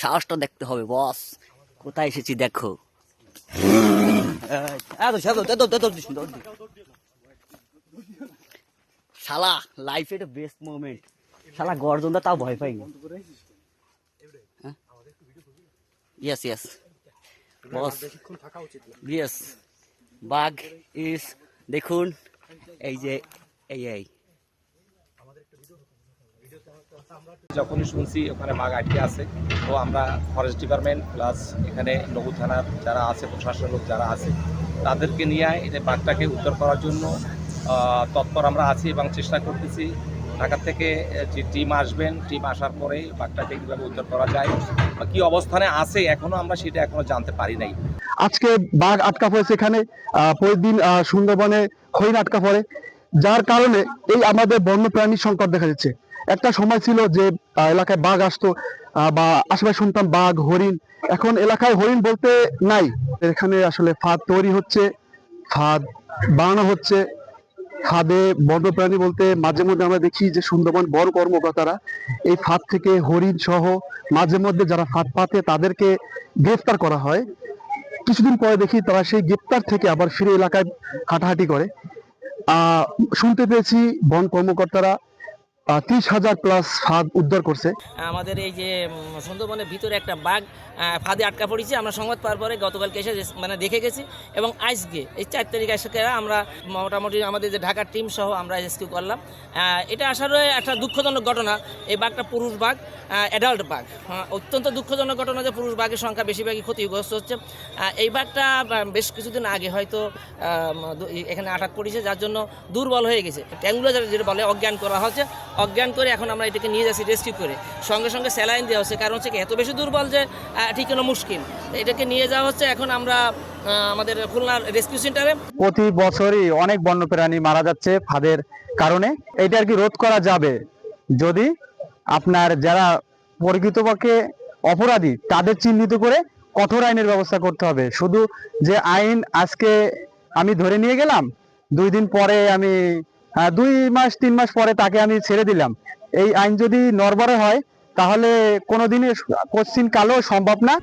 সাহসটা দেখতে হবে বস, কোথায় এসেছি দেখো। শালা লাইফে এটা বেস্ট মোমেন্ট, শালা গর্জনটা তাও ভয় পাইনি। ইয়েস ইয়েস বস, ইয়েস বাঘ ইস, দেখুন এই যে এই যখনই শুনছি ওখানে বাঘ আটকে আছে, তো আমরা ফরেস্ট ডিপার্টমেন্ট প্লাস এখানে নগর থানার যারা আছে, প্রশাসনের লোক যারা আছে, তাদেরকে নিয়ে এই যে বাঘটাকে উদ্ধার করার জন্য তৎপর আমরা আছি এবং চেষ্টা করতেছি। ঢাকা থেকে যে টিম আসবেন, টিম আসার পরে বাঘটাকে কীভাবে উদ্ধার করা যায় বা কী অবস্থানে আছে এখনও আমরা সেটা এখনও জানতে পারি নাই। আজকে বাঘ আটকা পড়েছে এখানে, প্রতিদিন সুন্দরবনে হরিণ আটকা পড়ে, যার কারণে এই আমাদের বন্যপ্রাণী সংকট দেখা যাচ্ছে। একটা সময় ছিল যে এলাকায় বাঘ আসতো বা আশেপাশে শুনতাম বাঘ হরিণ, এখন এলাকায় হরিণ বলতে নাই। এখানে আসলে ফাঁদ তৈরি হচ্ছে, ফাঁদ বানানো হচ্ছে। ফাঁদে বন্যপ্রাণী বলতে মাঝে মধ্যে আমরা দেখি যে সুন্দরবন বন কর্মকর্তারা এই ফাঁদ থেকে হরিণ সহ মাঝে মধ্যে যারা ফাঁদ পাতে তাদেরকে গ্রেফতার করা হয়। কিছুদিন পরে দেখি তারা সেই গ্রেপ্তার থেকে আবার ফিরে এলাকায় হাঁটাহাঁটি করে। শুনতে পেয়েছি বন কর্মকর্তারা 30,000 প্লাস ফাঁদ উদ্ধার করছে। আমাদের এই যে সুন্দরবনের ভিতরে একটা বাঘ ফাঁদে আটকা পড়েছে, আমরা সংবাদ পাওয়ার পরে গতকালকে এসে মানে দেখে গেছি এবং আজকে এই 4 তারিখ আজকে আমরা মোটামুটি আমাদের যে ঢাকার টিম সহ আমরা রেস্কিউ করলাম। এটা আসলে একটা দুঃখজনক ঘটনা। এই বাঘটা পুরুষ বাঘ, অ্যাডাল্ট বাঘ। অত্যন্ত দুঃখজনক ঘটনা যে পুরুষ বাঘের সংখ্যা বেশিরভাগই ক্ষতিগ্রস্ত হচ্ছে। এই বাঘটা বেশ কিছুদিন আগে হয়তো এখানে আটক পড়েছে, যার জন্য দুর্বল হয়ে গেছে, ট্যাঙ্গুলার যেটা বলে অজ্ঞান করা হচ্ছে। অজ্ঞান করে এখন আমরা এটাকে নিয়ে যাচ্ছি রেস্কিউ করে, সঙ্গে সঙ্গে স্যালাইন দেওয়া হচ্ছে, কারণ হচ্ছে এত বেশি দুর্বল যে ঠিকানো মুশকিল। এটাকে নিয়ে যাওয়া হচ্ছে এখন আমরা আমাদের খুলনার রেস্কিউ সেন্টারে। প্রতি বছরই অনেক বন্যপ্রাণী মারা যাচ্ছে ফাঁদের কারণে। এটা আর কি রোধ করা যাবে যদি আপনার যারা প্রকৃতপক্ষে অপরাধী তাদের চিহ্নিত করে কঠোর আইনের ব্যবস্থা করতে হবে। শুধু যে আইন আজকে আমি ধরে নিয়ে গেলাম, 2 দিন পরে আমি 2 মাস 3 মাস পরে তাকে আমি ছেড়ে দিলাম, এই আইন যদি নড়বড়ে হয় তাহলে কোনোদিনই কোশ্চিন কালেও সম্ভব না।